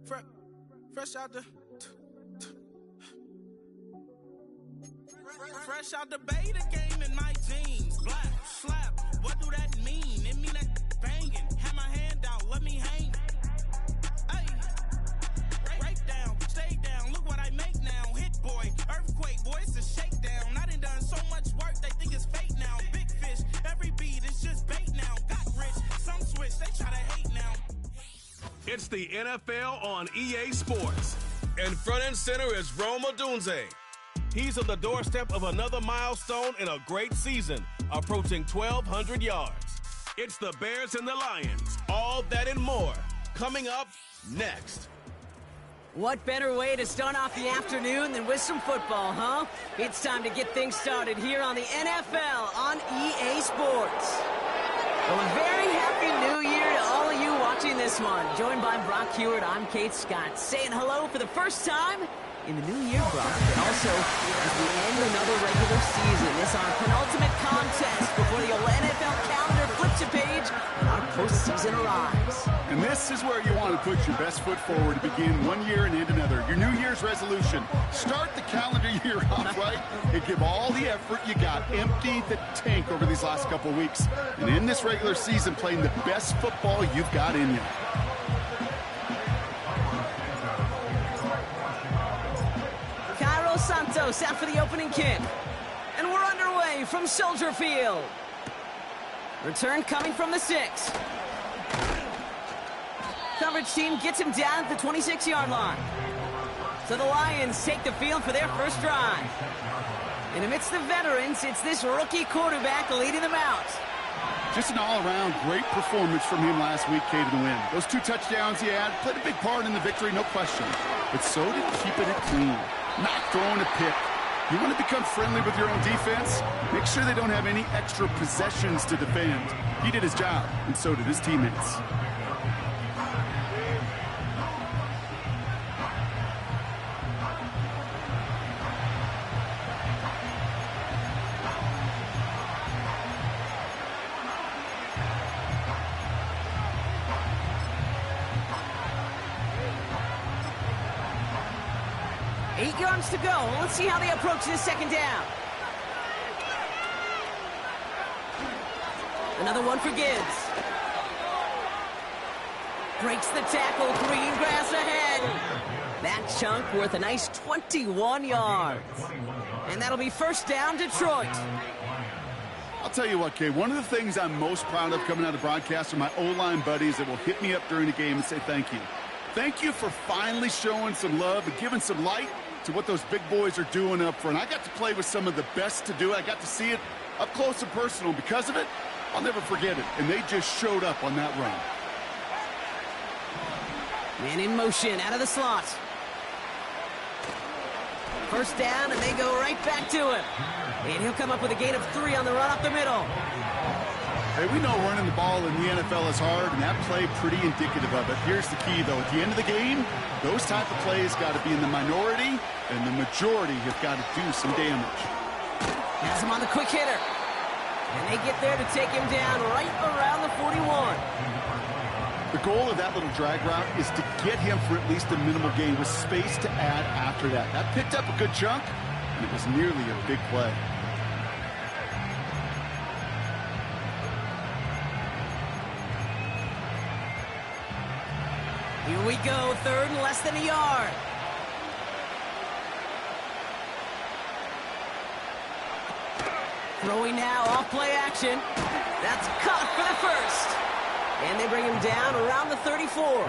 Fresh out the fresh out the beta game in my jeans. Black slap, what do that mean? It mean that banging. Have my hand out, let me hang. Hey, break down, stay down. Look what I make now. Hit boy, earthquake, boy, it's a shakedown. I done so much work, they think it's fake now. Big fish, every beat is just bait now. Got rich, some switch, they try to hate now. It's the NFL on EA Sports. And front and center is Rome Odunze. He's on the doorstep of another milestone in a great season, approaching 1,200 yards. It's the Bears and the Lions. All that and more coming up next. What better way to start off the afternoon than with some football, huh? It's time to get things started here on the NFL on EA Sports. Well, a very happy new year to all of you watching this one. Joined by Brock Hewitt, I'm Kate Scott, saying hello for the first time in the new year, Brock. And also, as we end another regular season, it's our penultimate contest before the NFL calendar flips a page and our postseason arrives. And this is where you want to put your best foot forward to begin one year and end another. Your New Year's resolution. Start the calendar year off right and give all the effort you got. Empty the tank over these last couple of weeks. And in this regular season, playing the best football you've got in you. Santos out for the opening kick. And we're underway from Soldier Field. Return coming from the 6. Coverage team gets him down at the 26-yard line. So the Lions take the field for their first drive. And amidst the veterans, it's this rookie quarterback leading them out. Just an all-around great performance from him last week, Kate, to win. Those 2 touchdowns he had played a big part in the victory, no question. But so did keeping it clean, not throwing a pick. You want to become friendly with your own defense? Make sure they don't have any extra possessions to defend. He did his job, and so did his teammates. To go. Let's see how they approach this second down. Another one for Gibbs. Breaks the tackle. Green grass ahead. That chunk worth a nice 21 yards. And that'll be first down, Detroit. I'll tell you what, Kay, one of the things I'm most proud of coming out of broadcast are my O-line buddies that will hit me up during the game and say thank you. Thank you for finally showing some love and giving some light to what those big boys are doing up front. I got to play with some of the best to do it. I got to see it up close and personal. Because of it, I'll never forget it. And they just showed up on that run. Man in motion, out of the slot. First down, and they go right back to him. And he'll come up with a gain of 3 on the run up the middle. Hey, we know running the ball in the NFL is hard, and that play pretty indicative of it. Here's the key, though. At the end of the game, those type of plays got to be in the minority, and the majority have got to do some damage. Has him on the quick hitter. And they get there to take him down right around the 41. The goal of that little drag route is to get him for at least a minimal gain with space to add after that. That picked up a good chunk, and it was nearly a big play. Here we go, 3rd and less than a yard. Throwing now, off play action. That's caught for the first. And they bring him down around the 34.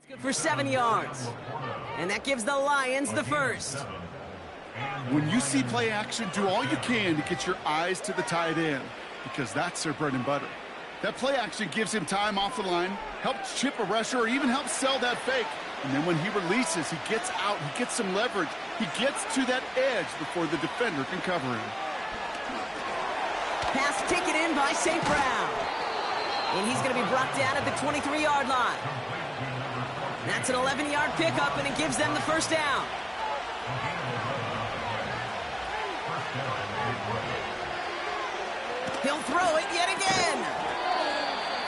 Good for 7 yards. And that gives the Lions the first. When you see play action, do all you can to get your eyes to the tight end, because that's their bread and butter. That play action gives him time off the line, helps chip a rusher, or even helps sell that fake. And then when he releases, he gets out, he gets some leverage. He gets to that edge before the defender can cover him. Pass taken in by St. Brown. And he's going to be brought down at the 23-yard line. That's an 11-yard pickup, and it gives them the first down. He'll throw it yet again.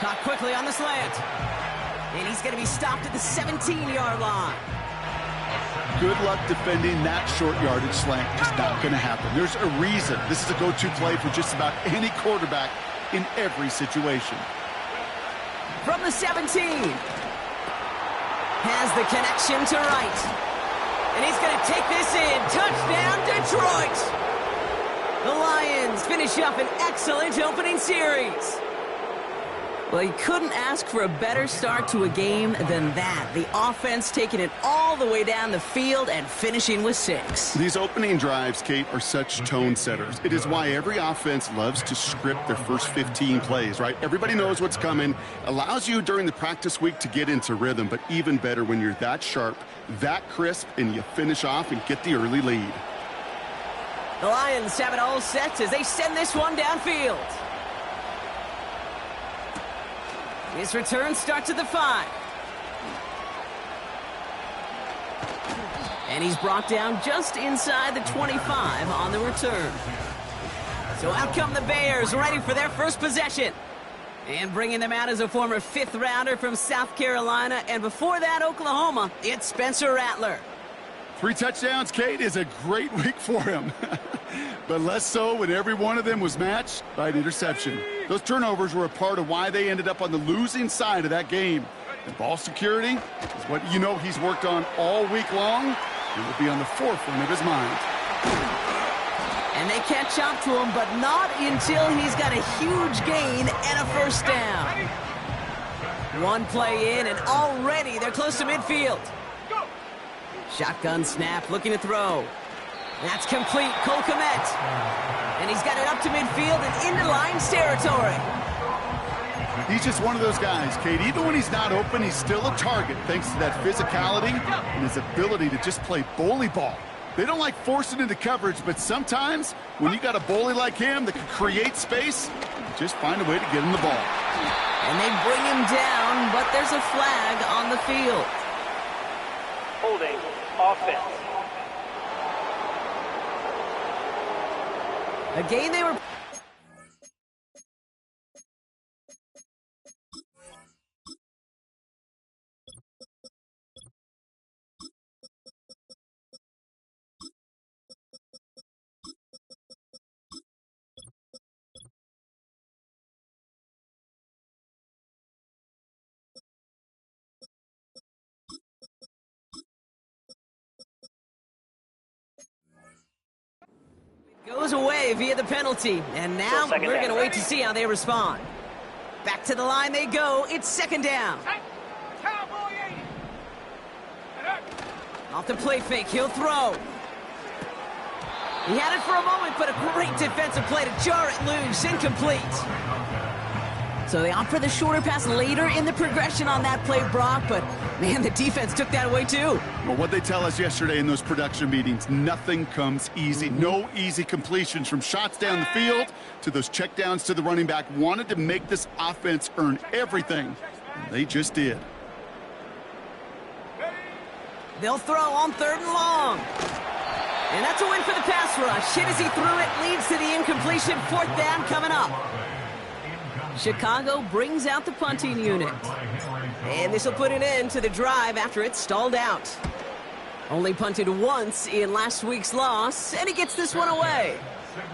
Caught quickly on the slant. And he's going to be stopped at the 17-yard line. Good luck defending that short yardage slant. Just not going to happen. There's a reason this is a go-to play for just about any quarterback in every situation. From the 17. Has the connection to Wright. And he's going to take this in. Touchdown, Detroit! The Lions finish up an excellent opening series. Well, you couldn't ask for a better start to a game than that. The offense taking it all the way down the field and finishing with 6. These opening drives, Kate, are such tone setters. It is why every offense loves to script their first 15 plays, right? Everybody knows what's coming. Allows you during the practice week to get into rhythm, but even better when you're that sharp, that crisp, and you finish off and get the early lead. The Lions have it all set as they send this one downfield. His return starts at the 5. And he's brought down just inside the 25 on the return. So out come the Bears, ready for their first possession. And bringing them out as a former 5th rounder from South Carolina. And before that, Oklahoma, it's Spencer Rattler. 3 touchdowns, Kate, is a great week for him. But less so when every one of them was matched by an interception. Those turnovers were a part of why they ended up on the losing side of that game. And ball security is what you know he's worked on all week long. It will be on the forefront of his mind. And they catch up to him, but not until he's got a huge gain and a first down. One play in, and already they're close to midfield. Shotgun snap, looking to throw. That's complete, Cole Kmet. And he's got it up to midfield and into Lions territory. He's just one of those guys, Kate. Even when he's not open, he's still a target thanks to that physicality and his ability to just play bully ball. They don't like forcing into coverage, but sometimes when you got a bully like him that can create space, just find a way to get him the ball. And they bring him down, but there's a flag on the field. Holding offense. Again, they were... Goes away via the penalty, and now we're going to wait to see how they respond. Back to the line they go. It's second down. Off the play fake, he'll throw. He had it for a moment, but a great defensive play to jar it loose, incomplete. So they opt for the shorter pass later in the progression on that play, Brock, but man, the defense took that away too. Well, what they tell us yesterday in those production meetings, nothing comes easy. No easy completions from shots down the field to those checkdowns to the running back. Wanted to make this offense earn everything. And they just did. They'll throw on 3rd and long. And that's a win for the pass rush. Hit as he threw it, leads to the incompletion. 4th down coming up. Chicago brings out the punting unit. And this will put an end to the drive after it's stalled out. Only punted once in last week's loss, and he gets this one away.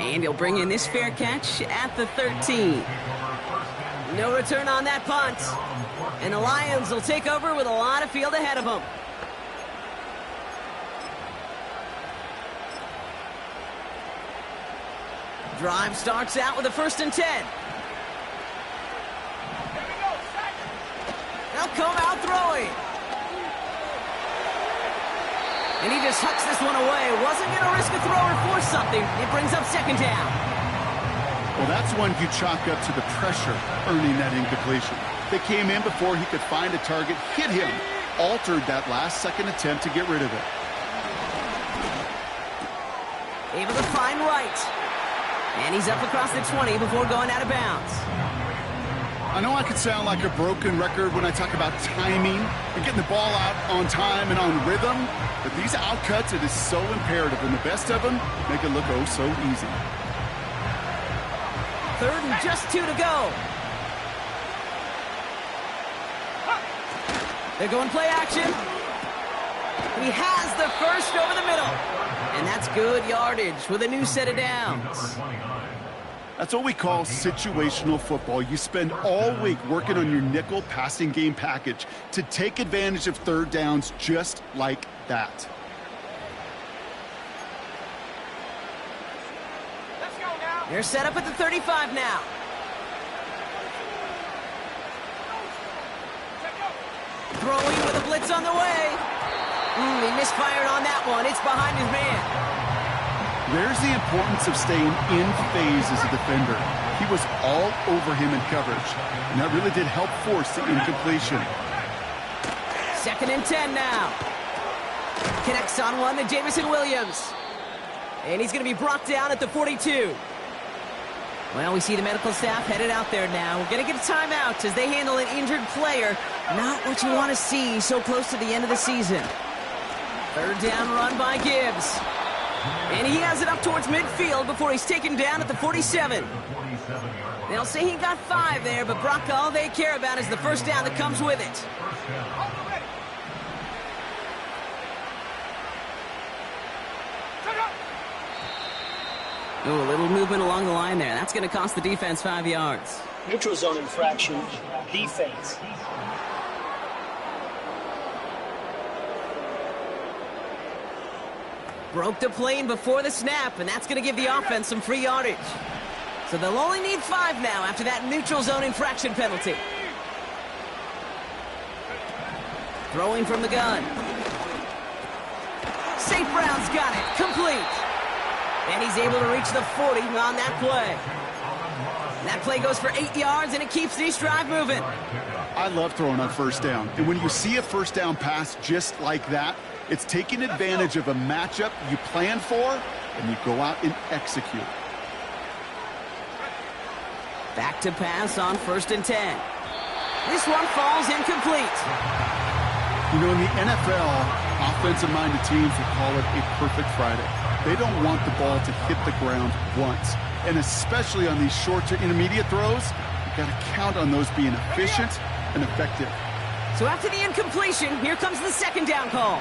And he'll bring in this fair catch at the 13. No return on that punt. And the Lions will take over with a lot of field ahead of them. Drive starts out with a 1st and 10. They'll come out throwing. And he just hucks this one away. Wasn't going to risk a throw or force something. It brings up second down. Well, that's one you chalk up to the pressure earning that incompletion. They came in before he could find a target, hit him, altered that last-second attempt to get rid of it. Able to find right. And he's up across the 20 before going out of bounds. I know I could sound like a broken record when I talk about timing and getting the ball out on time and on rhythm, but these outcuts, it is so imperative, and the best of them make it look oh so easy. Third and just 2 to go. They're going play action. He has the first over the middle. And that's good yardage with a new set of downs. That's what we call situational football. You spend all week working on your nickel passing game package to take advantage of third downs just like that. They're set up at the 35 now. Throwing with a blitz on the way. He misfired on that one. It's behind his man. There's the importance of staying in phase as a defender. He was all over him in coverage, and that really did help force the incompletion. 2nd and 10 now. Connects on one to Jamison Williams. And he's going to be brought down at the 42. Well, we see the medical staff headed out there now. We're going to get a timeout as they handle an injured player. Not what you want to see so close to the end of the season. 3rd down run by Gibbs. And he has it up towards midfield before he's taken down at the 47. They'll say he got 5 there, but Brock, all they care about is the first down that comes with it. Oh, a little movement along the line there. That's going to cost the defense 5 yards. Neutral zone infraction, defense. Broke the plane before the snap, and that's going to give the offense some free yardage. So they'll only need 5 now after that neutral zone infraction penalty. Throwing from the gun. St. Brown's got it. Complete. And he's able to reach the 40 on that play. That play goes for 8 yards, and it keeps this drive moving. I love throwing on first down. And when you see a first down pass just like that, it's taking advantage of a matchup you plan for, and you go out and execute. Back to pass on 1st and 10. This one falls incomplete. You know, in the NFL, offensive-minded teams would call it a perfect Friday. They don't want the ball to hit the ground once. And especially on these short to intermediate throws, you've got to count on those being efficient and effective. So after the incompletion, here comes the 2nd down call.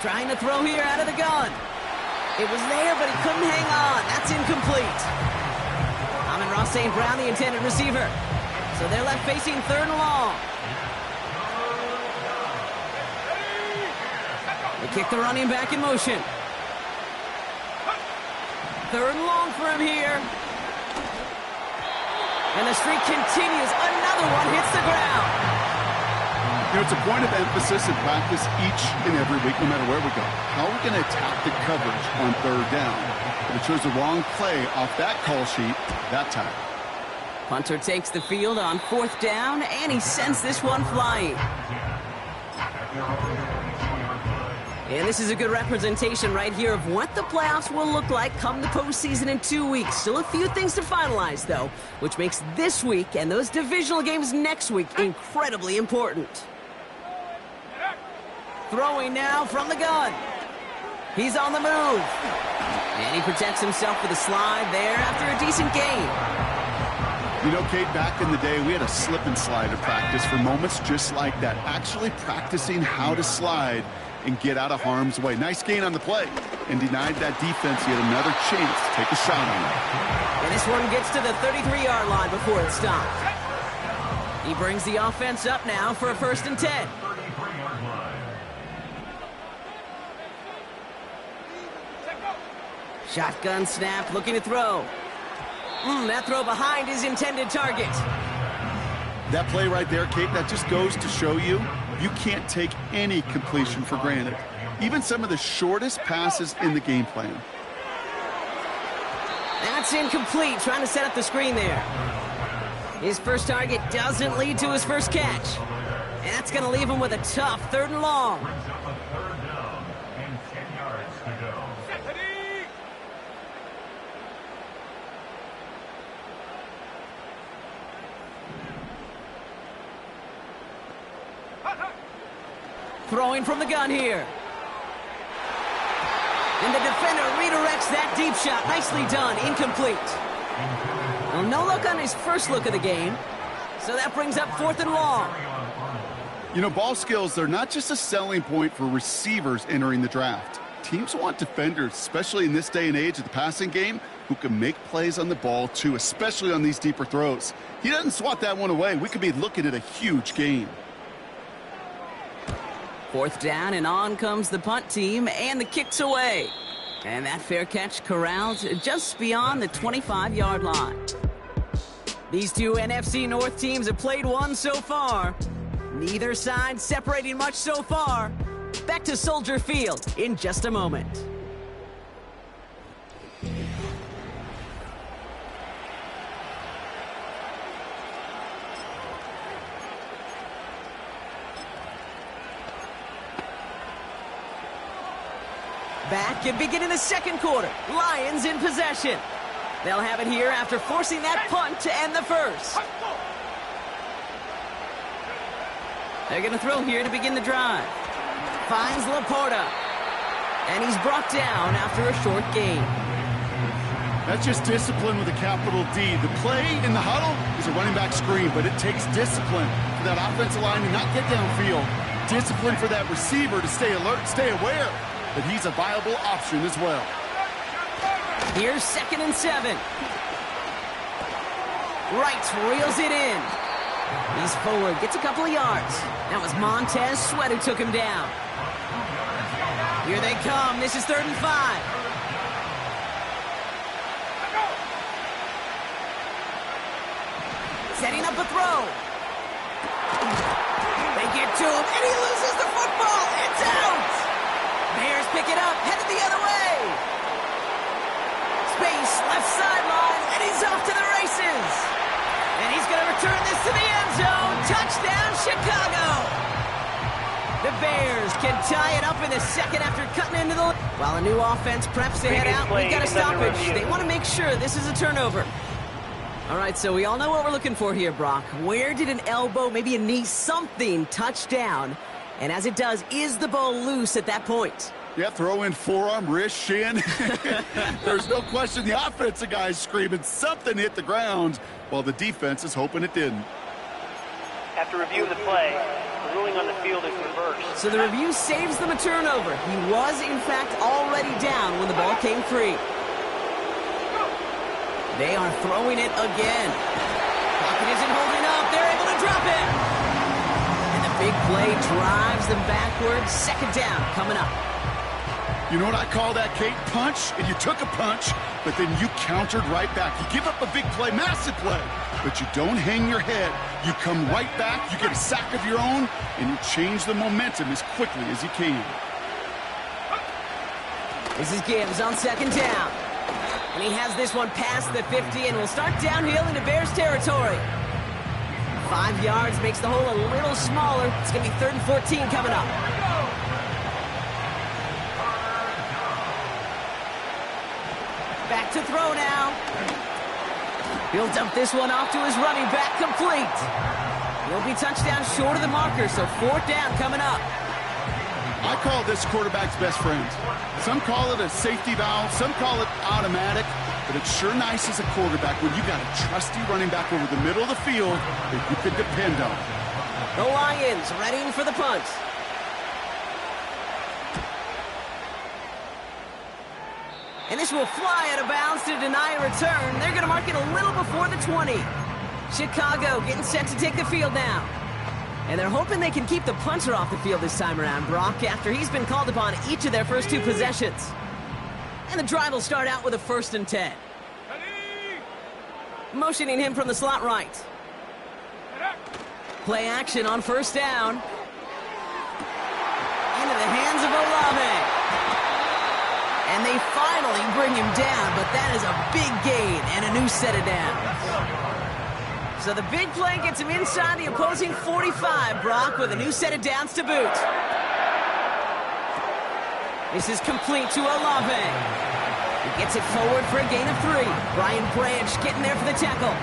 Trying to throw here out of the gun. It was there, but he couldn't hang on. That's incomplete. Amon-Ra St. Brown, the intended receiver. So they're left facing 3rd and long. They kick the running back in motion. 3rd and long for him here. And the streak continues. Another one hits the ground. You know, it's a point of emphasis in practice each and every week, no matter where we go. How are we going to attack the coverage on 3rd down? But it chose the wrong play off that call sheet that time. Punter takes the field on 4th down, and he sends this one flying. And this is a good representation right here of what the playoffs will look like come the postseason in 2 weeks. Still a few things to finalize, though, which makes this week and those divisional games next week incredibly important. Throwing now from the gun. He's on the move. And he protects himself with a slide there after a decent gain. You know, Kate, back in the day, we had a slip and slide in practice for moments just like that. Actually practicing how to slide and get out of harm's way. Nice gain on the play, and denied that defense yet another chance to take a shot on it. And this one gets to the 33-yard line before it stopped. He brings the offense up now for a 1st and 10. Shotgun snap, looking to throw. That throw behind his intended target. That play right there, Kate, that just goes to show you you can't take any completion for granted, even some of the shortest passes in the game plan. That's incomplete, trying to set up the screen there. His first target doesn't lead to his first catch. And that's going to leave him with a tough 3rd and long. Throwing from the gun here. And the defender redirects that deep shot. Nicely done. Incomplete. Well, no look on his first look of the game. So that brings up 4th and long. You know, ball skills, they're not just a selling point for receivers entering the draft. Teams want defenders, especially in this day and age of the passing game, who can make plays on the ball, too, especially on these deeper throws. He doesn't swat that one away. We could be looking at a huge game. 4th down, and on comes the punt team, and the kick's away. And that fair catch corralled just beyond the 25-yard line. These two NFC North teams have played one so far. Neither side separating much so far. Back to Soldier Field in just a moment. Back and beginning the 2nd quarter. Lions in possession. They'll have it here after forcing that punt to end the first. They're going to throw here to begin the drive. Finds Laporta. And he's brought down after a short gain. That's just discipline with a capital D. The play in the huddle is a running back screen, but it takes discipline for that offensive line to not get downfield. Discipline for that receiver to stay alert, stay aware that he's a viable option as well. Here's 2nd and 7. Wright reels it in. He's forward, gets a couple of yards. That was Montez Sweat who took him down. Here they come. This is 3rd and 5. Setting up a throw. They get to him, and he loses the football. It's out. Bears pick it up, headed the other way. Space, left sideline, and he's off to the races. And he's going to return this to the end zone. Touchdown, Chicago. The Bears can tie it up in the 2nd after cutting into the... While a new offense preps to head out, we've got a stoppage. They want to make sure this is a turnover. All right, so we all know what we're looking for here, Brock. Where did an elbow, maybe a knee, something touch down? And as it does, is the ball loose at that point? Yeah, throw in forearm, wrist, shin. There's no question the offensive guy's screaming something hit the ground while the defense is hoping it didn't. After review of the play, the ruling on the field is reversed. So the review saves them a turnover. He was, in fact, already down when the ball came free. They are throwing it again. Pocket isn't holding up. They're able to drop it. And the big play drives them backwards. 2nd down coming up. You know what I call that, Kate? Punch, and you took a punch, but then you countered right back. You give up a big play, massive play, but you don't hang your head. You come right back, you get a sack of your own, and you change the momentum as quickly as you can. This is Gibbs on 2nd down. And he has this one past the 50 and will start downhill into Bears territory. 5 yards makes the hole a little smaller. It's going to be 3rd and 14 coming up. Back to throw now. He'll dump this one off to his running back, complete. He'll be touchdown short of the marker, so 4th down coming up. I call this quarterback's best friend. Some call it a safety valve, some call it automatic, but it's sure nice as a quarterback when you got a trusty running back over the middle of the field that you can depend on. The Lions readying for the punt. And this will fly out of bounds to deny a return. They're going to mark it a little before the 20. Chicago getting set to take the field now. And they're hoping they can keep the punter off the field this time around, Brock, after he's been called upon each of their first 2 possessions. And the drive will start out with a 1st and 10. Motioning him from the slot right. Play action on 1st down. the hands of Olave. And they finally bring him down, but that is a big gain and a new set of downs. So the big play gets him inside the opposing 45, Brock, with a new set of downs to boot. This is complete to Olave. He gets it forward for a gain of 3. Brian Branch getting there for the tackle.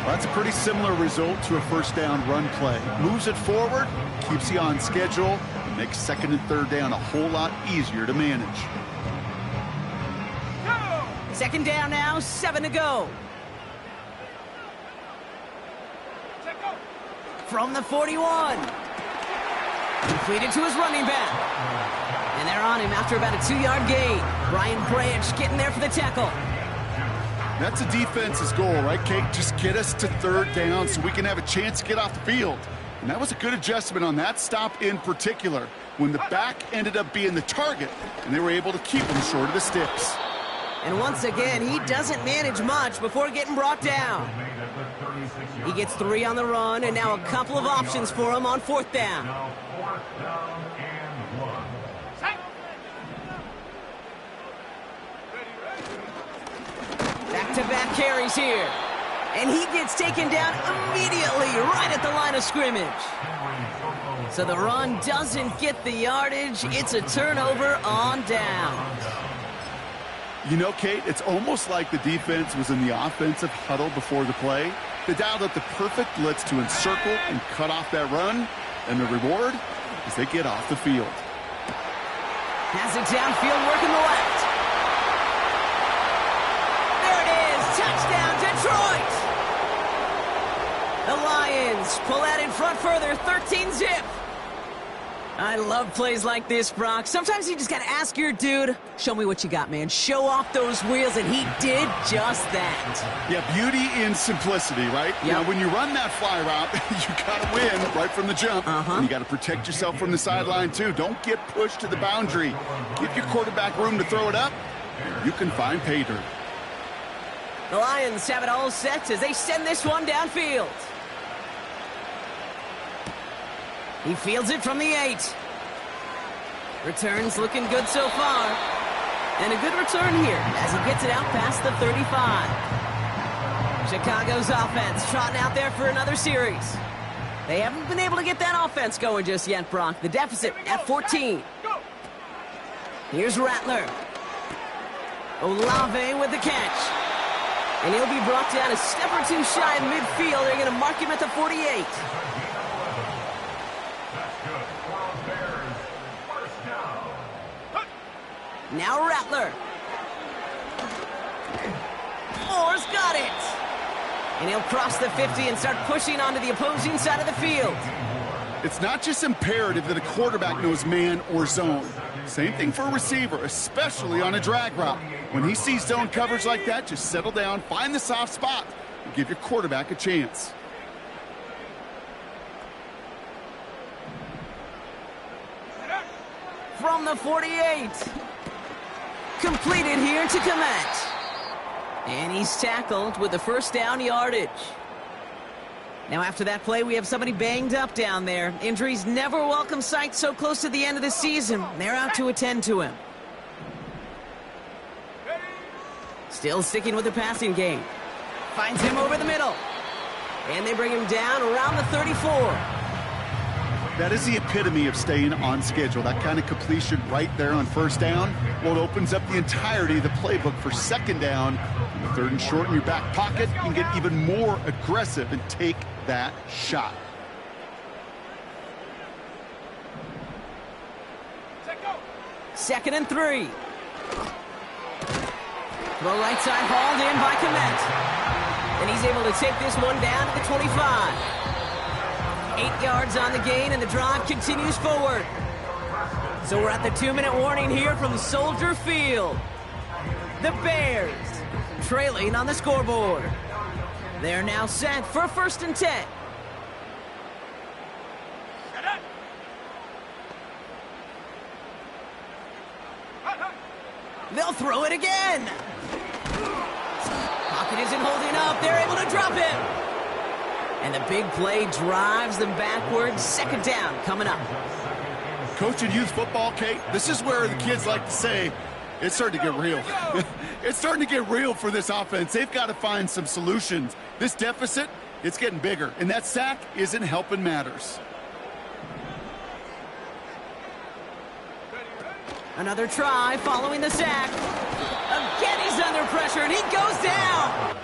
Well, that's a pretty similar result to a first down run play. Moves it forward, keeps you on schedule, and makes second and third down a whole lot easier to manage. Second down now, 7 to go. From the 41. Completed to his running back. And they're on him after about a 2-yard gain. Brian Branch getting there for the tackle. That's a defense's goal, right, Kate? Just get us to third down so we can have a chance to get off the field. And that was a good adjustment on that stop in particular, when the back ended up being the target, and they were able to keep him short of the sticks. And once again, he doesn't manage much before getting brought down. He gets 3 on the run, and now a couple of options for him on 4th down. Back-to-back carries here. And he gets taken down immediately right at the line of scrimmage. So the run doesn't get the yardage. It's a turnover on downs. You know, Kate, it's almost like the defense was in the offensive huddle before the play. They dialed up the perfect blitz to encircle and cut off that run. And the reward is they get off the field. Has it downfield, working the left. There it is. Touchdown, Detroit. The Lions pull out in front further, 13-zip. I love plays like this, Brock. Sometimes you just got to ask your dude, show me what you got, man. Show off those wheels, and he did just that. Yeah, beauty in simplicity, right? Yep. Now, when you run that fly route, you got to win right from the jump. And you got to protect yourself from the sideline, too. Don't get pushed to the boundary. Give your quarterback room to throw it up, and you can find pay dirt. The Lions have it all set as they send this one downfield. He fields it from the 8. Returns looking good so far. And a good return here as he gets it out past the 35. Chicago's offense trotting out there for another series. They haven't been able to get that offense going just yet, Brock. The deficit at 14. Here's Rattler. Olave with the catch. And he'll be brought down a step or two shy of midfield. They're going to mark him at the 48. Now Rattler. Moore's got it. And he'll cross the 50 and start pushing onto the opposing side of the field. It's not just imperative that a quarterback knows man or zone. Same thing for a receiver, especially on a drag route. When he sees zone coverage like that, just settle down, find the soft spot, and give your quarterback a chance. From the 48. Completed here to Komet. And he's tackled with the first down yardage. Now after that play, we have somebody banged up down there. Injuries never a welcome sight so close to the end of the season. They're out to attend to him. Still sticking with the passing game. Finds him over the middle. And they bring him down around the 34. That is the epitome of staying on schedule. That kind of completion right there on first down. Well, it opens up the entirety of the playbook for second down. And the 3rd and short in your back pocket, you can get even more aggressive and take that shot. Second and 3. The right side hauled in by Komet. And he's able to take this one down to the 25. 8 yards on the gain, and the drive continues forward. So we're at the 2-minute warning here from Soldier Field. The Bears trailing on the scoreboard. They're now set for 1st and 10. They'll throw it again. Pocket isn't holding up. They're able to drop it. And the big play drives them backwards. Second down coming up. Coaching youth football, Kate, this is where the kids like to say, it's starting to get real. It's starting to get real for this offense. They've got to find some solutions. This deficit, it's getting bigger, and that sack isn't helping matters. Another try following the sack. Again, he's under pressure, and he goes down.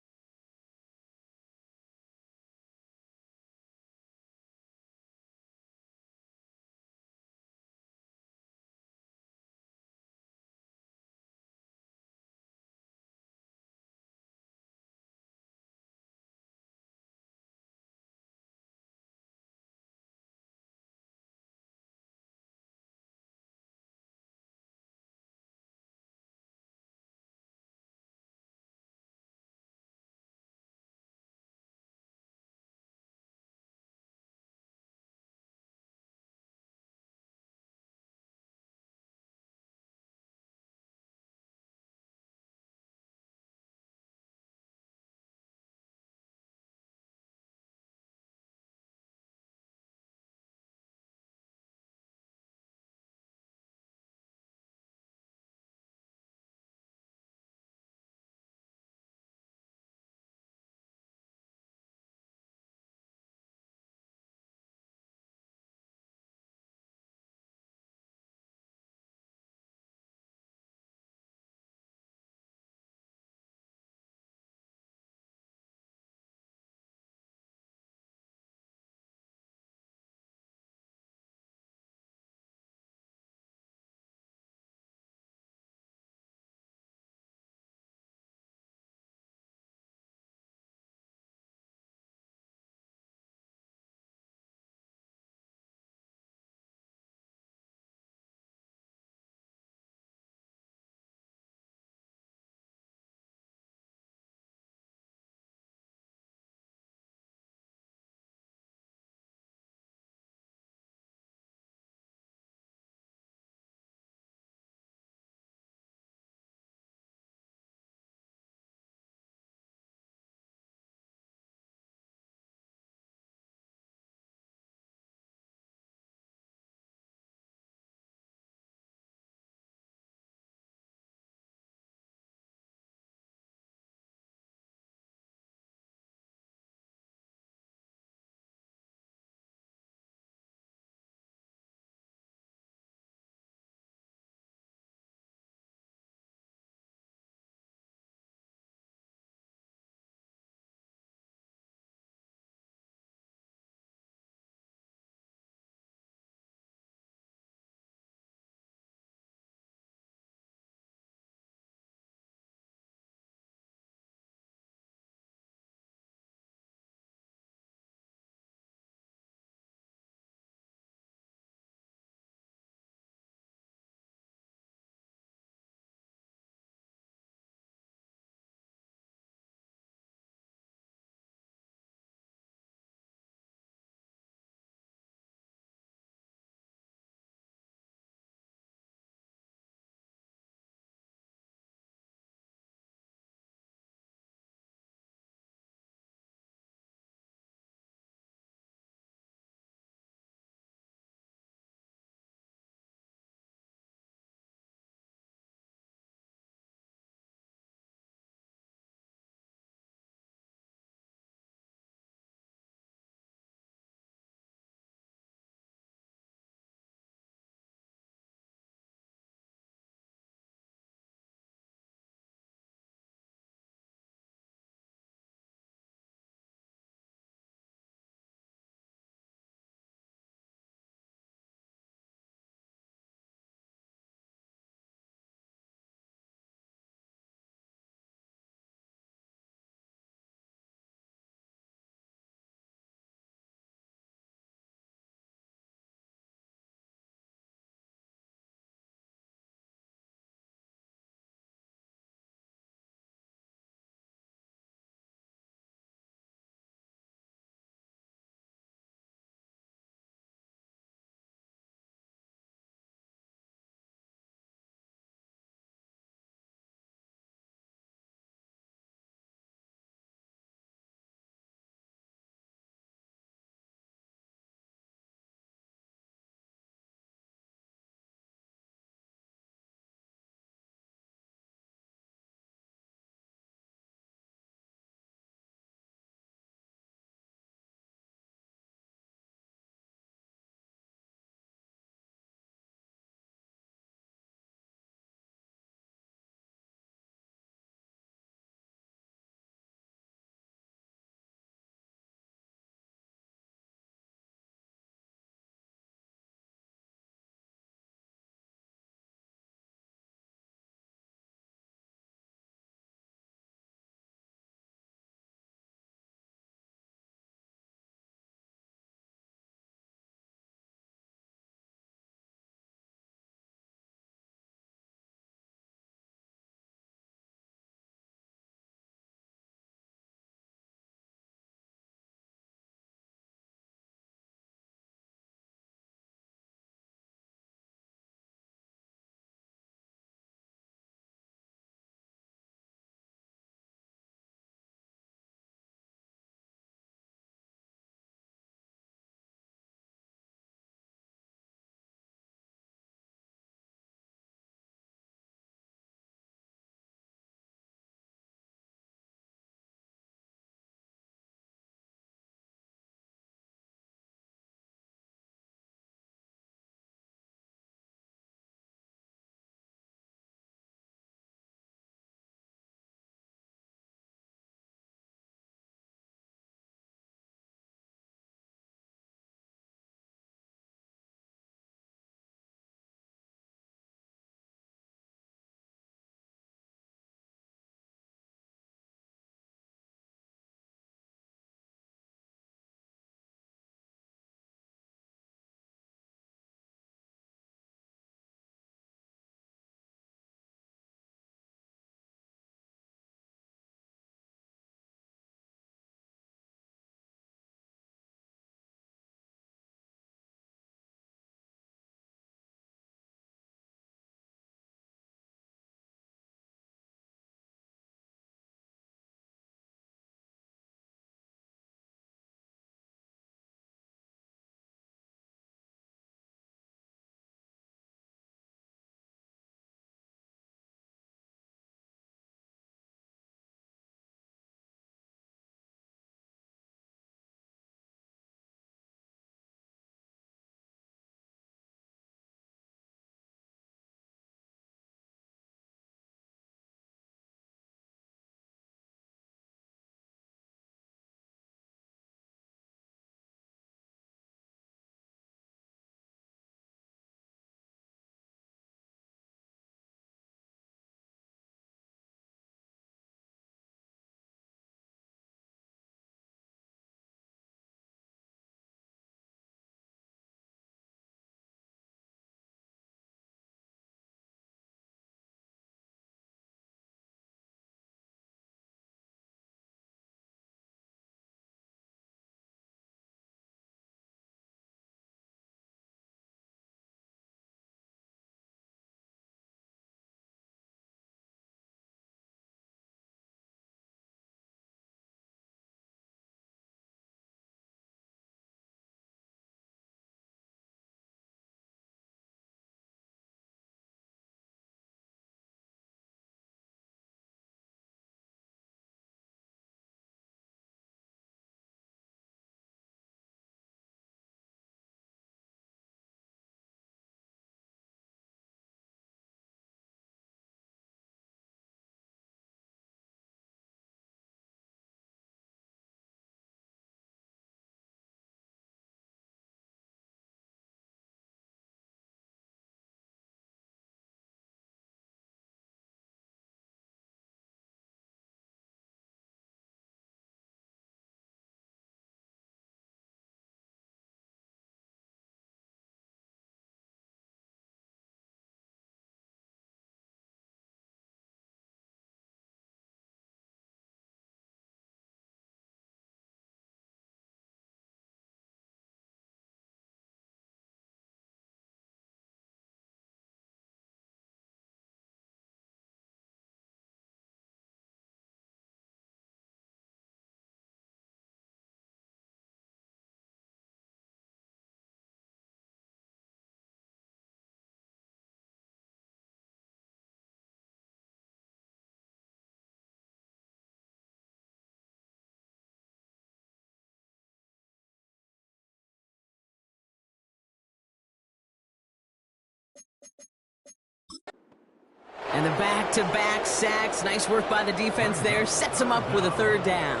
And the back-to-back sacks. Nice work by the defense there. Sets them up with a third down.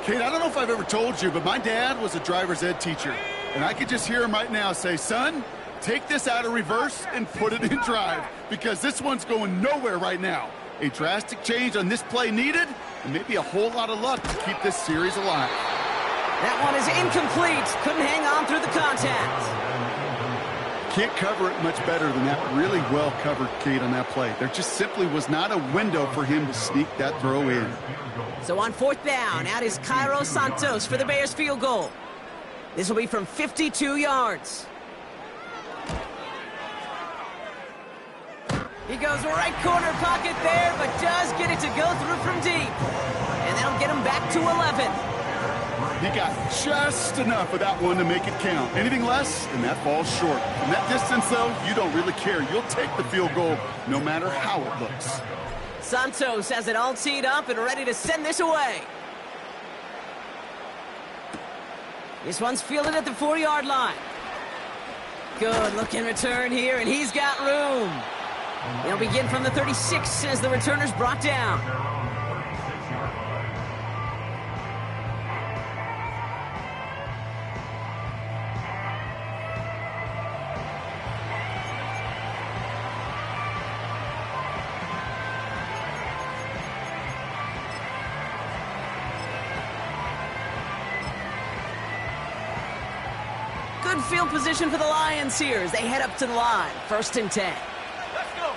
Kate, I don't know if I've ever told you, but my dad was a driver's ed teacher. And I could just hear him right now say, son, take this out of reverse and put it in drive, because this one's going nowhere right now. A drastic change on this play needed, and maybe a whole lot of luck to keep this series alive. That one is incomplete. Couldn't hang on through the contact. Can't cover it much better than that. Really well covered, Kate, on that play. There just simply was not a window for him to sneak that throw in. So on fourth down, out is Cairo Santos for the Bears field goal. This will be from 52 yards. He goes right corner pocket there, but does get it to go through from deep. And that'll get him back to 11. He got just enough of that one to make it count. Anything less, and that falls short. From that distance, though, you don't really care. You'll take the field goal no matter how it looks. Santos has it all teed up and ready to send this away. This one's fielded at the 4-yard line. Good looking return here, and he's got room. They'll begin from the 36 as the returner's brought down. Good field position for the Lions here as they head up to the line. 1st and 10. Let's go.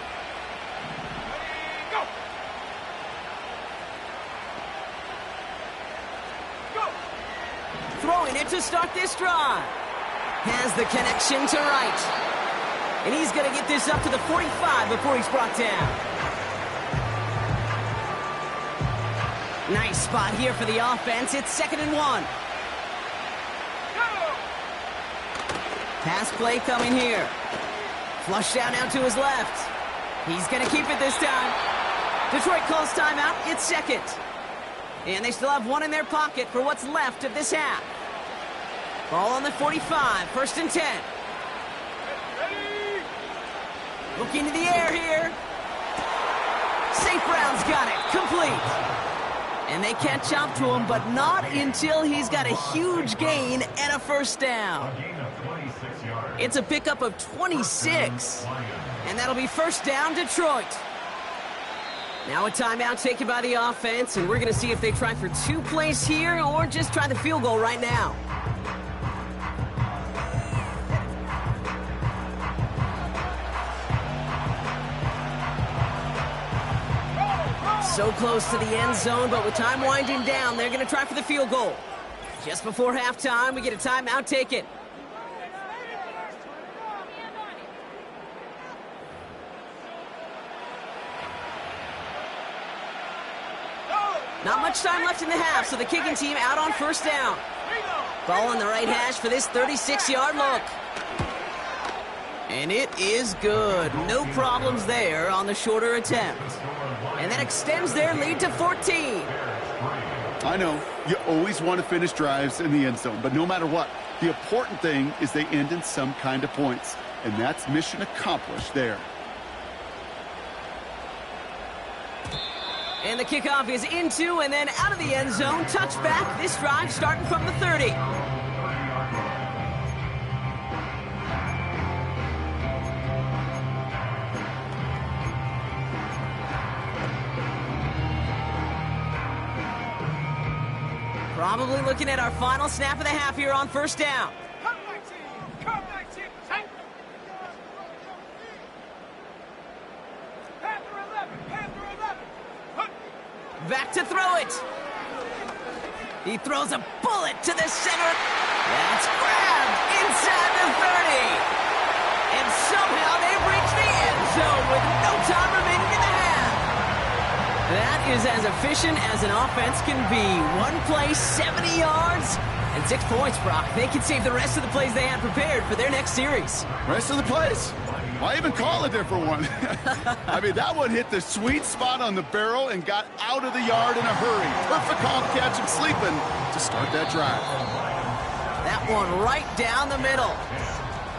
Ready, go. Go. Throwing it to start this drive. Has the connection to right. And he's going to get this up to the 45 before he's brought down. Nice spot here for the offense. It's 2nd and 1. Pass play coming here. Flush down out to his left. He's going to keep it this time. Detroit calls timeout. It's 2nd. And they still have one in their pocket for what's left of this half. Ball on the 45. 1st and 10. Looking to the air here. St. Brown's got it. Complete. And they catch up to him, but not until he's got a huge gain and a 1st down. It's a pickup of 26. And that'll be 1st down, Detroit. Now a timeout taken by the offense, and we're going to see if they try for 2 plays here or just try the field goal right now. So close to the end zone, but with time winding down, they're going to try for the field goal. Just before halftime, we get a timeout taken. Not much time left in the half, so the kicking team out on 1st down. Ball on the right hash for this 36-yard look. And it is good. No problems there on the shorter attempt. And that extends their lead to 14. I know, you always want to finish drives in the end zone, but no matter what, the important thing is they end in some kind of points. And that's mission accomplished there. And the kickoff is into and then out of the end zone. Touchback, this drive starting from the 30. Probably looking at our final snap of the half here on 1st down. Come back, team. Come back, team. Panther 11. Panther 11. Back to throw it. He throws a bullet to the center. That's grabbed inside the 30. And somehow they've reached the end zone with no time remaining in the half. That is as efficient as an offense can be. One play, 70 yards, and 6 points, Brock. They can save the rest of the plays they had prepared for their next series. Rest of the plays? Why even call a different one? I mean, that one hit the sweet spot on the barrel and got out of the yard in a hurry. Perfect call to catch him sleeping to start that drive. That one right down the middle.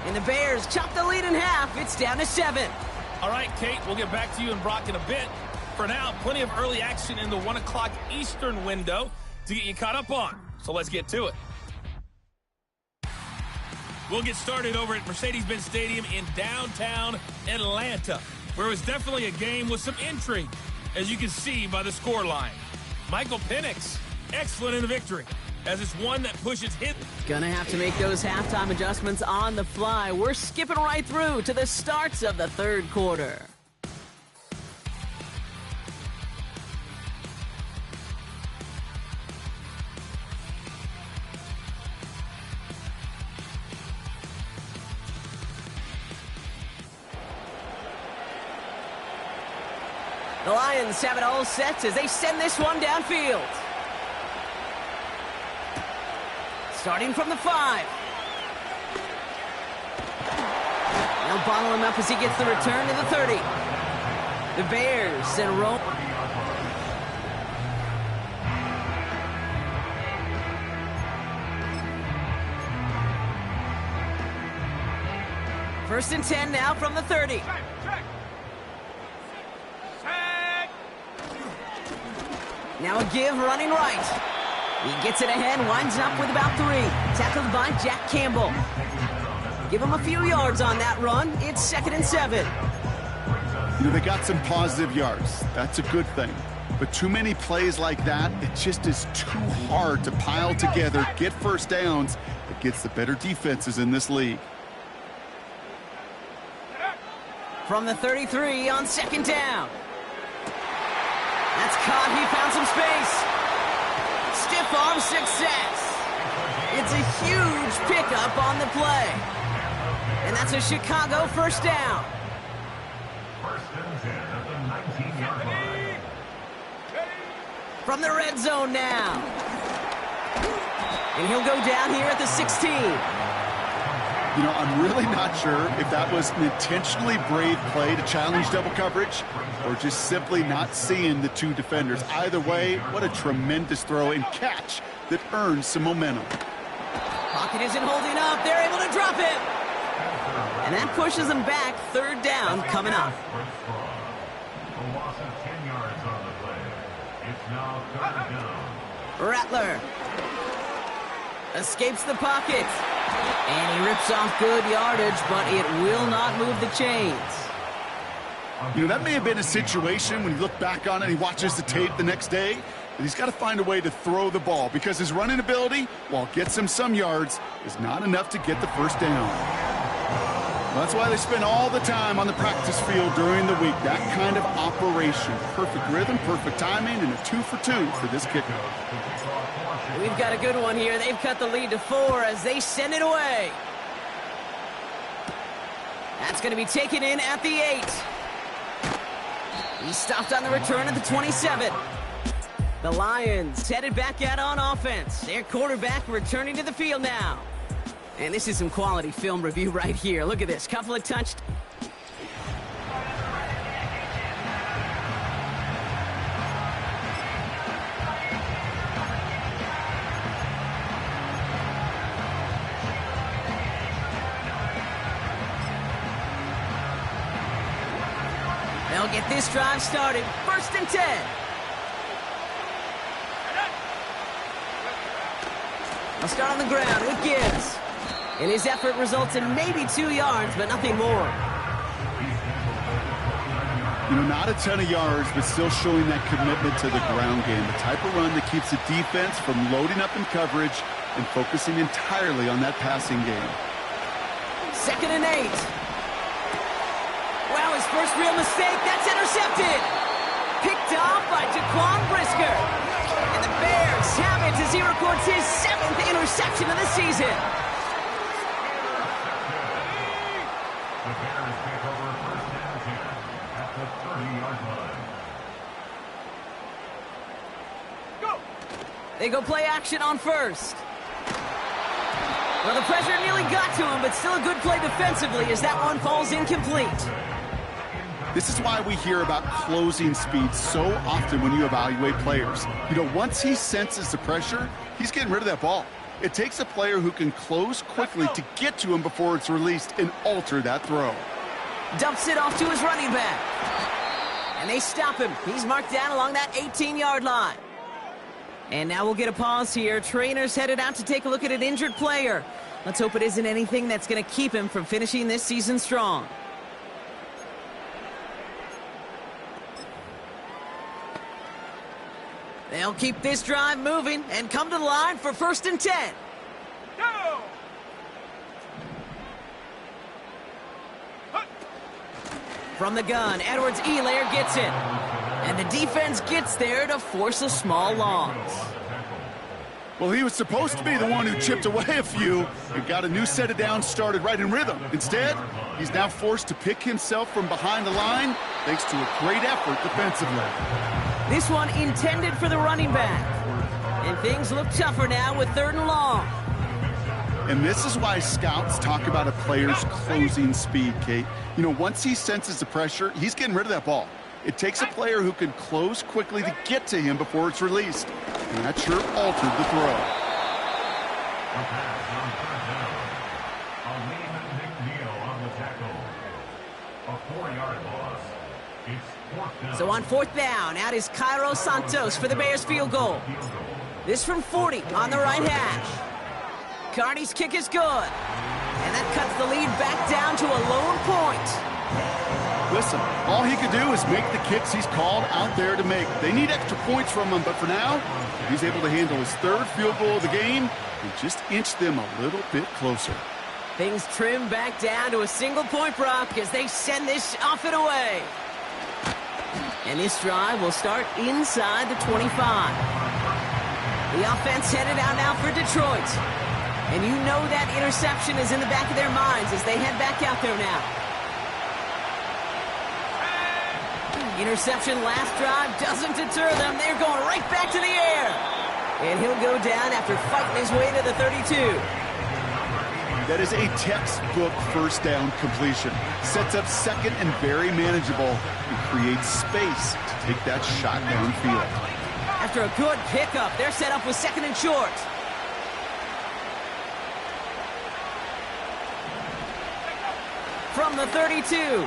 And the Bears chop the lead in half. It's down to 7. All right, Kate, we'll get back to you and Brock in a bit. For now, plenty of early action in the 1 o'clock Eastern window to get you caught up on. So let's get to it. We'll get started over at Mercedes-Benz Stadium in downtown Atlanta, where it was definitely a game with some intrigue, as you can see by the score line. Michael Penix, excellent in the victory, as it's one that pushes hit. Gonna have to make those halftime adjustments on the fly. We're skipping right through to the starts of the third quarter. The Lions have it all set as they send this one downfield. Starting from the 5. They'll bottle him up as he gets the return to the 30. The Bears send Rome. First and 10 now from the 30. Now a give running right. He gets it ahead, winds up with about 3. Tackled by Jack Campbell. Give him a few yards on that run. It's 2nd and 7. You know, they got some positive yards. That's a good thing. But too many plays like that, it just is too hard to pile together, get first downs against the better defenses in this league. From the 33 on 2nd down. That's caught. He found some space. Stiff arm success. It's a huge pickup on the play. And that's a Chicago first down. First and 10 at the 19-yard line. From the red zone now. And he'll go down here at the 16. You know, I'm really not sure if that was an intentionally brave play to challenge double coverage or just simply not seeing the two defenders. Either way, what a tremendous throw and catch that earns some momentum. Pocket isn't holding up. They're able to drop it. And that pushes them back. 3rd down coming up. A loss of 10 yards on the play. It's now 3rd down. Rattler escapes the pocket. And he rips off good yardage, but it will not move the chains. You know, that may have been a situation when you look back on it and he watches the tape the next day, that he's got to find a way to throw the ball because his running ability, while it gets him some yards, is not enough to get the first down. Well, that's why they spend all the time on the practice field during the week. That kind of operation. Perfect rhythm, perfect timing, and a 2 for 2 for this kicker. We've got a good one here. They've cut the lead to 4 as they send it away. That's going to be taken in at the 8. He stopped on the return at the 27. The Lions headed back out on offense. Their quarterback returning to the field now. And this is some quality film review right here. Look at this. Couple of touchdowns. They'll get this drive started. 1st and 10. They'll start on the ground with Gibbs. And his effort results in maybe 2 yards, but nothing more. You know, not a ton of yards, but still showing that commitment to the ground game. The type of run that keeps the defense from loading up in coverage and focusing entirely on that passing game. 2nd and 8. Wow, his first real mistake. That's intercepted. Picked off by Jaquan Brisker. And the Bears have it as he records his 7th interception of the season. The Bears take over 1st and 10 at the 30-yard line. They go play action on 1st. Well, the pressure nearly got to him, but still a good play defensively as that one falls incomplete. This is why we hear about closing speed so often when you evaluate players. You know, once he senses the pressure, he's getting rid of that ball. It takes a player who can close quickly to get to him before it's released and alter that throw. Dumps it off to his running back. And they stop him. He's marked down along that 18-yard line. And now we'll get a pause here. Trainer's headed out to take a look at an injured player. Let's hope it isn't anything that's going to keep him from finishing this season strong. They'll keep this drive moving and come to the line for 1st and 10. Go! From the gun, Edwards-Helaire gets it. And the defense gets there to force a small loss. Well, he was supposed to be the one who chipped away a few and got a new set of downs started right in rhythm. Instead, he's now forced to pick himself from behind the line thanks to a great effort defensively. This one intended for the running back. And things look tougher now with 3rd and long. And this is why scouts talk about a player's closing speed, Kate. You know, once he senses the pressure, he's getting rid of that ball. It takes a player who can close quickly to get to him before it's released. And that sure altered the throw. The pass on 3rd down. Aleem McNeil on the tackle. A 4-yard loss. It's 4th down. So on 4th down, out is Cairo Santos for the Bears field goal. This from 40 on the right hash. Carney's kick is good. And that cuts the lead back down to a lone point. Listen, all he could do is make the kicks he's called out there to make. They need extra points from him, but for now, he's able to handle his 3rd field goal of the game and just inch them a little bit closer. Things trim back down to a single-point Brock as they send this off and away. And this drive will start inside the 25. The offense headed out now for Detroit. And you know that interception is in the back of their minds as they head back out there now. Interception last drive doesn't deter them. They're going right back to the air. And he'll go down after fighting his way to the 32. That is a textbook 1st down completion. Sets up 2nd and very manageable and creates space to take that shot downfield. After a good pickup, they're set up with 2nd and short. From the 32.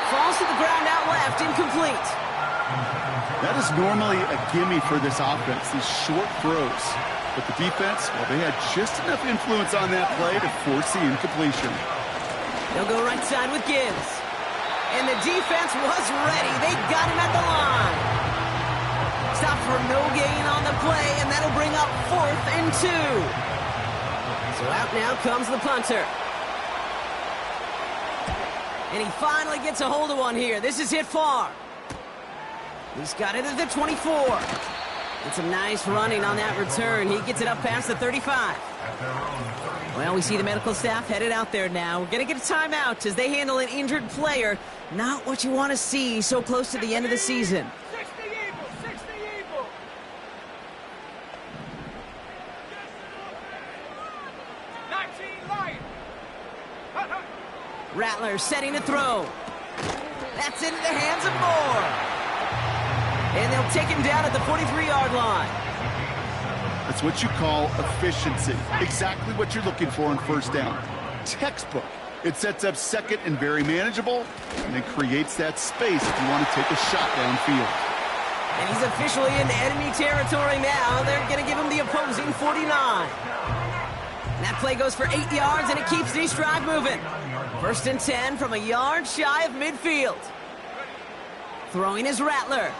Falls to the ground out left, incomplete. That is normally a gimme for this offense, these short throws. But the defense, well, they had just enough influence on that play to force the incompletion. They'll go right side with Gibbs. And the defense was ready. They got him at the line. Stop for no gain on the play, and that'll bring up 4th and 2. So out now comes the punter. And he finally gets a hold of one here. This is hit far. He's got it at the 24. And some nice running on that return. He gets it up past the 35. Well, we see the medical staff headed out there now. We're going to get a timeout as they handle an injured player. Not what you want to see so close to the end of the season. 60 Eagles! 60 Eagles! Rattler setting to throw. That's into the hands of Moore. And they'll take him down at the 43-yard line. That's what you call efficiency. Exactly what you're looking for on 1st down. Textbook. It sets up 2nd and very manageable, and then creates that space if you want to take a shot downfield. And he's officially in enemy territory now. They're going to give him the opposing 49. And that play goes for 8 yards, and it keeps this drive moving. 1st and 10 from a yard shy of midfield. Throwing is Rattler.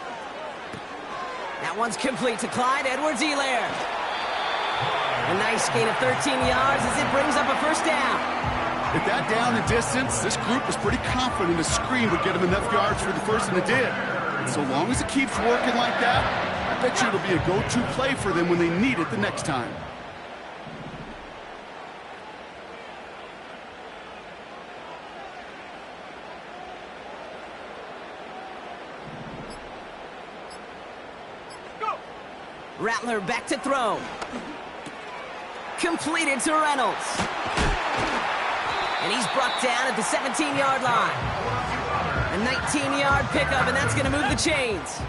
That one's complete to Clyde Edwards-Helaire. A nice gain of 13 yards as it brings up a 1st down. At that down and distance, this group was pretty confident a screen would get them enough yards for the 1st, and it did. And so long as it keeps working like that, I bet you it'll be a go-to play for them when they need it the next time. Rattler back to throw. Completed to Reynolds. And he's brought down at the 17-yard line. A 19-yard pickup, and that's going to move the chains.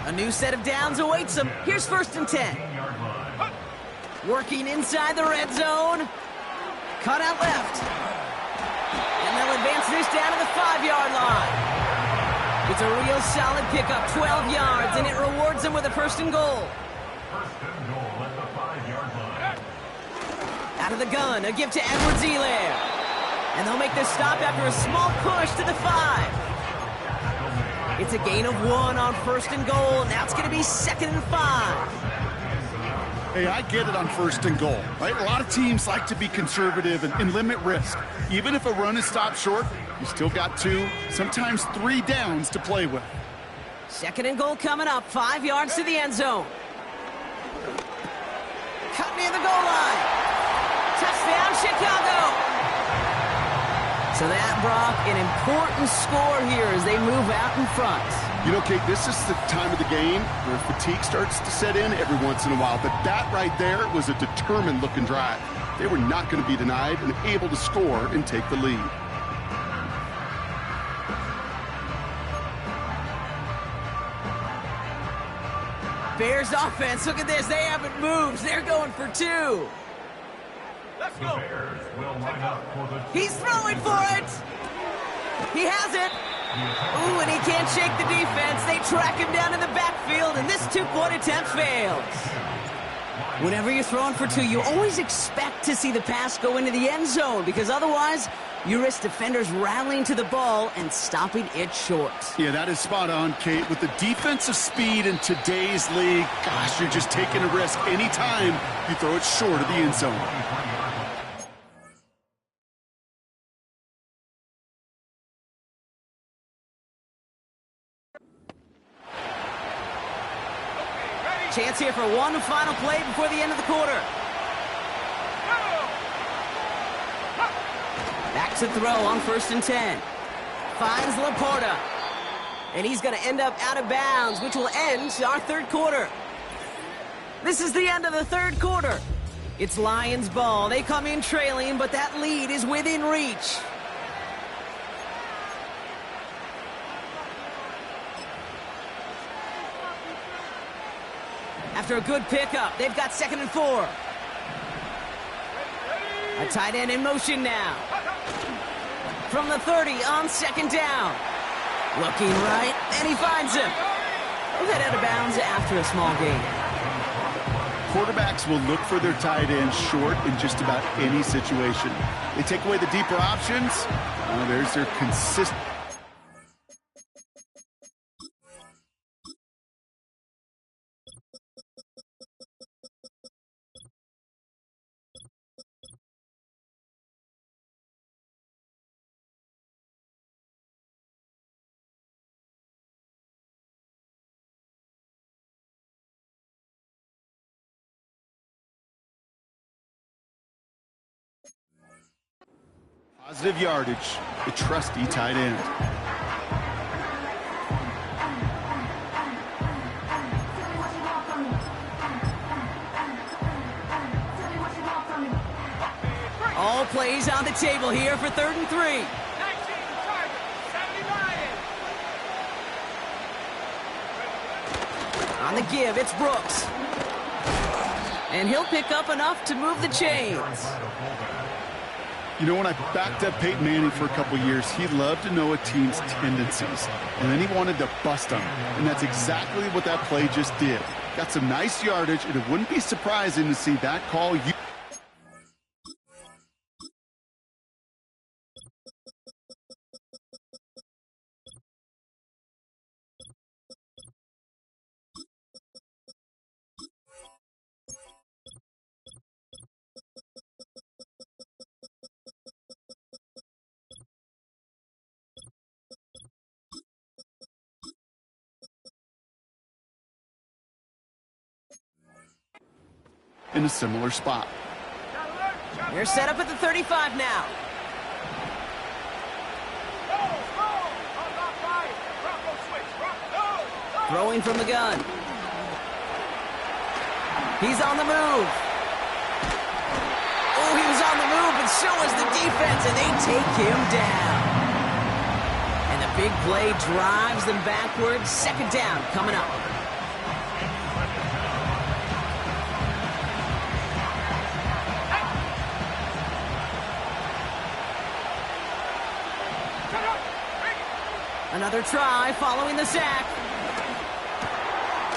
A new set of downs awaits him. Here's 1st and 10. Working inside the red zone. Cut out left. And they'll advance this down to the 5-yard line. It's a real solid pickup, 12 yards, and it rewards them with a first and goal. First and goal at the 5-yard line. Out of the gun, a give to Edwards-Helaire. And they'll make this stop after a small push to the 5. It's a gain of 1 on first and goal. Now it's going to be 2nd and 5. Hey, I get it on first and goal, right? A lot of teams like to be conservative and limit risk. Even if a run is stopped short, you still got 2, sometimes 3 downs to play with. 2nd and goal coming up, 5 yards to the end zone. Cut near the goal line. Touchdown, Chicago. So that, Brock, an important score here as they move out in front. You know, Kate, this is the time of the game where fatigue starts to set in every once in a while. But that right there was a determined-looking drive. They were not going to be denied and able to score and take the lead. Bears offense, look at this. They haven't moved. They're going for 2. Let's The go. Bears will line up for the... He's throwing for it. He has it. Ooh, and he can't shake the defense. They track him down in the backfield, and this 2-point attempt fails. Whenever you're throwing for 2, you always expect to see the pass go into the end zone, because otherwise you risk defenders rallying to the ball and stopping it short. Yeah, that is spot on, Kate. With the defensive speed in today's league, gosh, you're just taking a risk anytime you throw it short of the end zone. Chance here for one final play before the end of the quarter. Back to throw on 1st and 10. Finds Laporta. And he's going to end up out of bounds, which will end our 3rd quarter. This is the end of the 3rd quarter. It's Lions ball. They come in trailing, but that lead is within reach. After a good pickup, they've got 2nd and 4. A tight end in motion now. From the 30 on 2nd down. Looking right, and he finds him. He'll head out of bounds after a small gain. Quarterbacks will look for their tight ends short in just about any situation. They take away the deeper options. There's their consistent. Positive yardage, the trusty tight end. All plays on the table here for 3rd and 3. 19 targets, 79. On the give, it's Brooks. And he'll pick up enough to move the chains. You know, when I backed up Peyton Manning for a couple years, he loved to know a team's tendencies, and then he wanted to bust them. And that's exactly what that play just did. Got some nice yardage, and it wouldn't be surprising to see that call. In a similar spot. They're set up at the 35 now. Throwing from the gun. He's on the move. Oh, he was on the move, and so was the defense, and they take him down. And the big play drives them backwards. 2nd down coming up. Another try following the sack.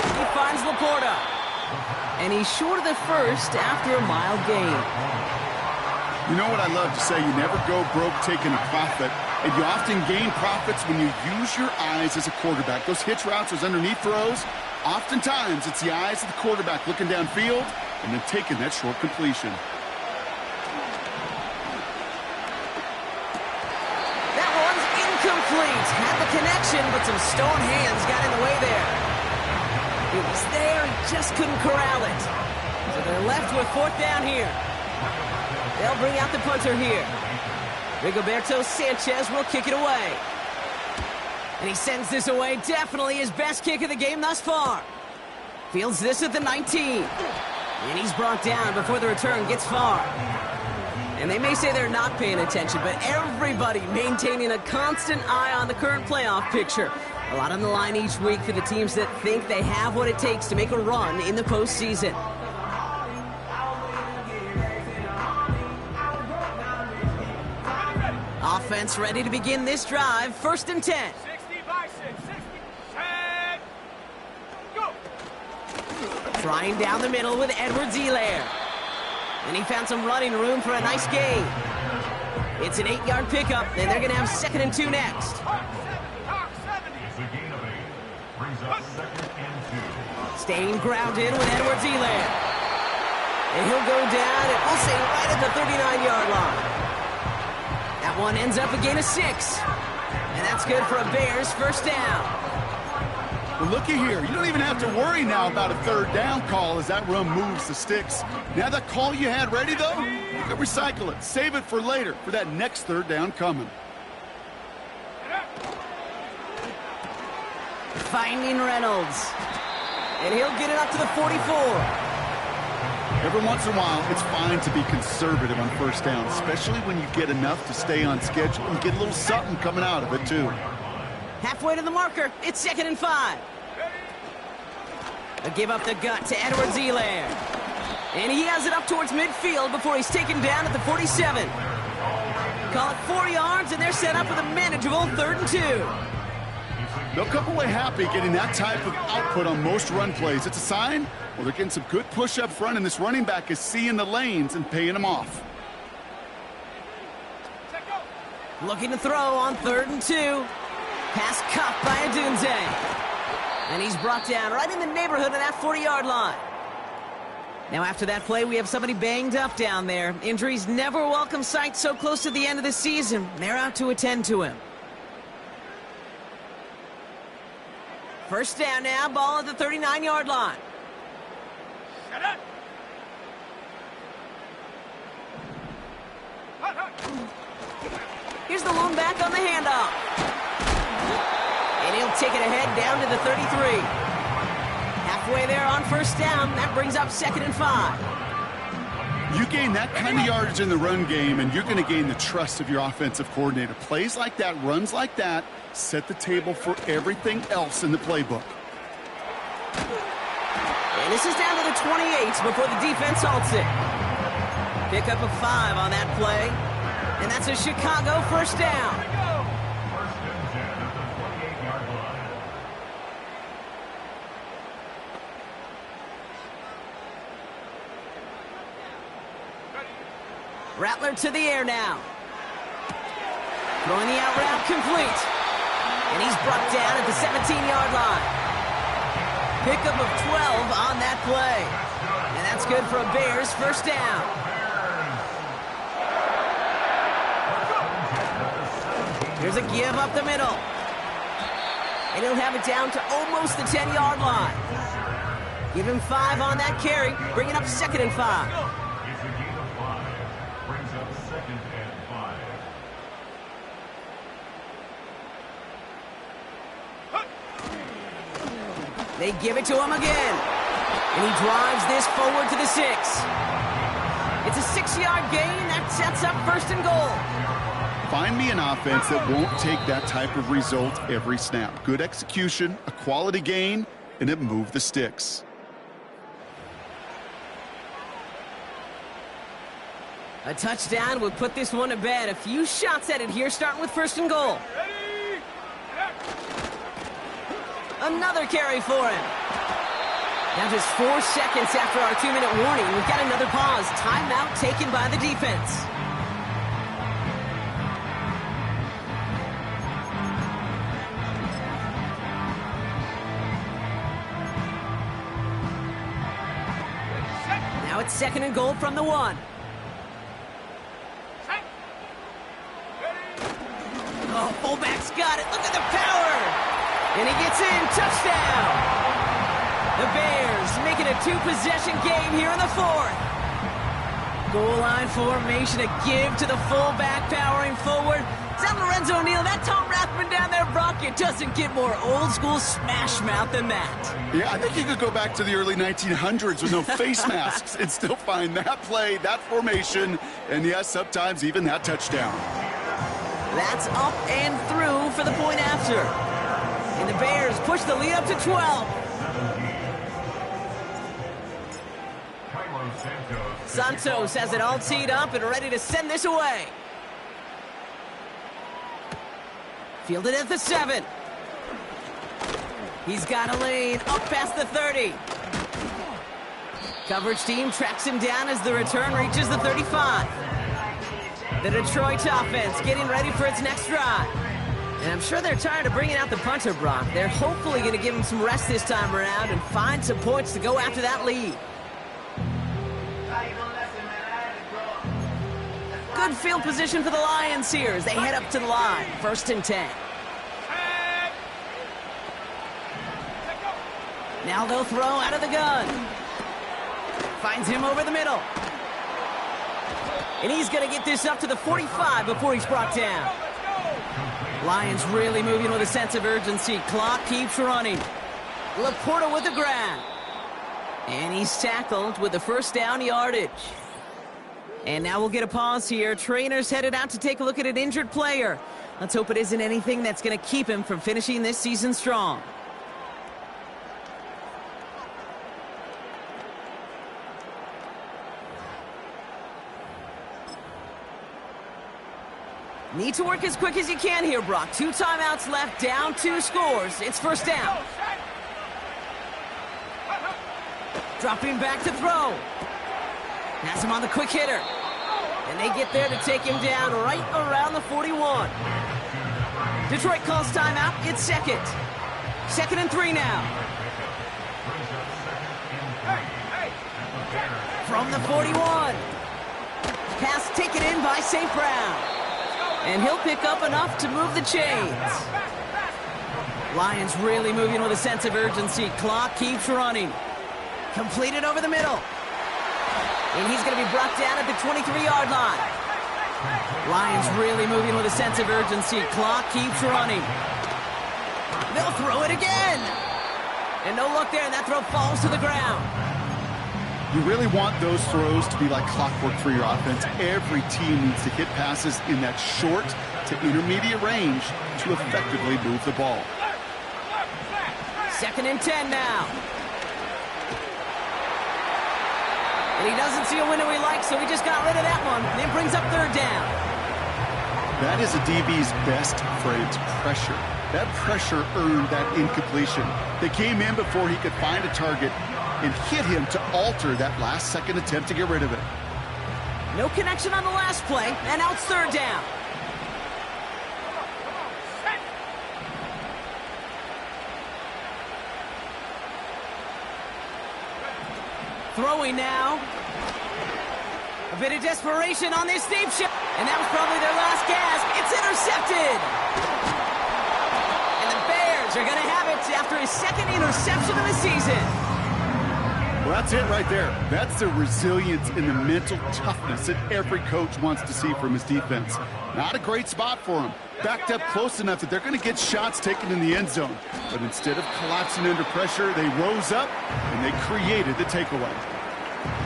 He finds Laporta. And he's short of the first after a mild gain. You know what I love to say? You never go broke taking a profit. And you often gain profits when you use your eyes as a quarterback. Those hitch routes, those underneath throws, oftentimes it's the eyes of the quarterback looking downfield and then taking that short completion. That one's incomplete. Had the connection, but some stone hands got in the way there. It was there, he just couldn't corral it. So they're left with 4th down here. They'll bring out the punter here. Rigoberto Sanchez will kick it away. And he sends this away. Definitely his best kick of the game thus far. Fields this at the 19. And he's brought down before the return gets far. And they may say they're not paying attention, but everybody maintaining a constant eye on the current playoff picture. A lot on the line each week for the teams that think they have what it takes to make a run in the postseason. Offense ready to begin this drive. 1st and 10. 60 by 6, 60. Set. Go. Trying down the middle with Edwards-Helaire. And he found some running room for a nice gain. It's an 8-yard pickup, and they're going to have 2nd and 2 next. It's a gain of 8. Brings up 2nd and 2. Staying grounded with Edwards-Helaire. And he'll go down, and we'll say right at the 39-yard line. That one ends up a gain of 6. And that's good for a Bears 1st down. Well, looky here. You don't even have to worry now about a 3rd down call as that run moves the sticks. Now that call you had ready, though, you can recycle it. Save it for later for that next 3rd down coming. Finding Reynolds. And he'll get it up to the 44. Every once in a while, it's fine to be conservative on 1st down, especially when you get enough to stay on schedule and get a little something coming out of it, too. Halfway to the marker. It's 2nd and 5. A give up the gut to Edwards-Helaire. And he has it up towards midfield before he's taken down at the 47. Call it 4 yards, and they're set up with a manageable 3rd and 2. They'll come away happy getting that type of output on most run plays. It's a sign, well, they're getting some good push up front, and this running back is seeing the lanes and paying them off. Looking to throw on 3rd and 2. Pass cuffed by Adunze. And he's brought down right in the neighborhood of that 40-yard line. Now after that play, we have somebody banged up down there. Injuries never a welcome sight so close to the end of the season. They're out to attend to him. 1st down now, ball at the 39-yard line. Shut up. Here's the lone back on the handoff. And he'll take it ahead down to the 33. Halfway there on 1st down. That brings up 2nd and 5. You gain that kind of yardage in the run game, and you're going to gain the trust of your offensive coordinator. Plays like that, runs like that, set the table for everything else in the playbook. And this is down to the 28 before the defense halts it. Pick up a 5 on that play. And that's a Chicago 1st down. 1st and 10 at the 28-yard line. Rattler to the air now. Throwing the out route complete. And he's brought down at the 17-yard line. Pickup of 12 on that play. And that's good for a Bears 1st down. Here's a give up the middle. And he'll have it down to almost the 10-yard line. Give him 5 on that carry, bringing up 2nd and 5. It's a gain of 5. Brings up 2nd and 5. They give it to him again. And he drives this forward to the 6. It's a 6-yard gain. That sets up 1st and goal. Find me an offense that won't take that type of result every snap. Good execution, a quality gain, and it moved the sticks. A touchdown would put this one to bed. A few shots at it here, starting with 1st and goal. Ready? Another carry for him. Now just 4 seconds after our 2-minute warning, we've got another pause. Timeout taken by the defense. Now it's 2nd and goal from the 1. Oh, fullback's got it. Look at the power. And he gets in. Touchdown. The Bears make it a 2-possession game here in the 4th. Goal line formation, a give to the fullback powering forward. San Lorenzo O'Neal, that Tom Rathman down there, Brock, it doesn't get more old school smash mouth than that. Yeah, I think you could go back to the early 1900s with no face masks and still find that play, that formation, and yes, sometimes even that touchdown. That's up and through for the point after. And the Bears push the lead up to 12. Santos has it all teed up and ready to send this away. Fielded at the 7. He's got a lane up past the 30. Coverage team tracks him down as the return reaches the 35. The Detroit offense getting ready for its next drive. And I'm sure they're tired of bringing out the punter, Brock. They're hopefully going to give him some rest this time around and find some points to go after that lead. Good field position for the Lions here as they head up to the line. 1st and 10. Now they'll throw out of the gun. Finds him over the middle. And he's going to get this up to the 45 before he's brought down. Lions really moving with a sense of urgency. Clock keeps running. Laporta with the grab. And he's tackled with the 1st down yardage. And now we'll get a pause here. Trainers headed out to take a look at an injured player. Let's hope it isn't anything that's going to keep him from finishing this season strong. Need to work as quick as you can here, Brock. 2 timeouts left, down 2 scores. It's 1st down. Dropping back to throw. Has him on the quick hitter. And they get there to take him down right around the 41. Detroit calls timeout. It's 2nd. 2nd and 3 now. From the 41. Pass taken in by St. Brown. And he'll pick up enough to move the chains. Lions really moving with a sense of urgency. Clock keeps running. Completed over the middle. And he's going to be brought down at the 23-yard line. Lions really moving with a sense of urgency. Clock keeps running. They'll throw it again. And no luck there, and that throw falls to the ground. You really want those throws to be like clockwork for your offense. Every team needs to hit passes in that short to intermediate range to effectively move the ball. 2nd and 10 now. And he doesn't see a window he likes, so he just got rid of that one. And it brings up 3rd down. That is a DB's best phrase, pressure. That pressure earned that incompletion. They came in before he could find a target and hit him to alter that last-second attempt to get rid of it. No connection on the last play, and now it's 3rd down. Throwing now. A bit of desperation on this deep shot. And that was probably their last gasp. It's intercepted. And the Bears are going to have it after his 2nd interception of the season. Well, that's it right there. That's the resilience and the mental toughness that every coach wants to see from his defense. Not a great spot for him. Backed up close enough that they're going to get shots taken in the end zone. But instead of collapsing under pressure, they rose up and they created the takeaway.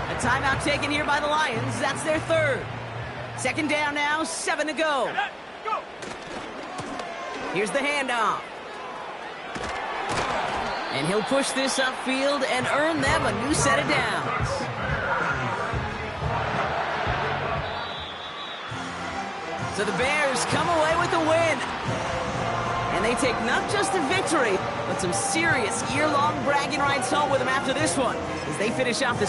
A timeout taken here by the Lions. That's their 3rd. 2nd down now, 7 to go. Here's the handoff. And he'll push this upfield and earn them a new set of downs. So the Bears come away with the win. And they take not just a victory, but some serious year-long bragging rights home with him after this one as they finish out the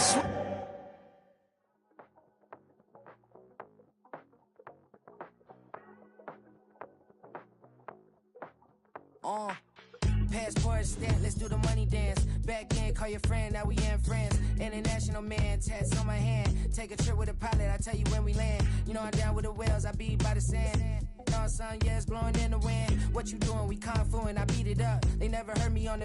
Passport stamp, let's do the money dance. Back in, call your friend, now we in friends. International man, tats on my hand. Take a trip with a pilot, I tell you when we land. You know I'm down with the whales, I be by the sand. Sun, yeah, it's blowing in the wind. What you doing? We kung fu and I beat it up. They never heard me on the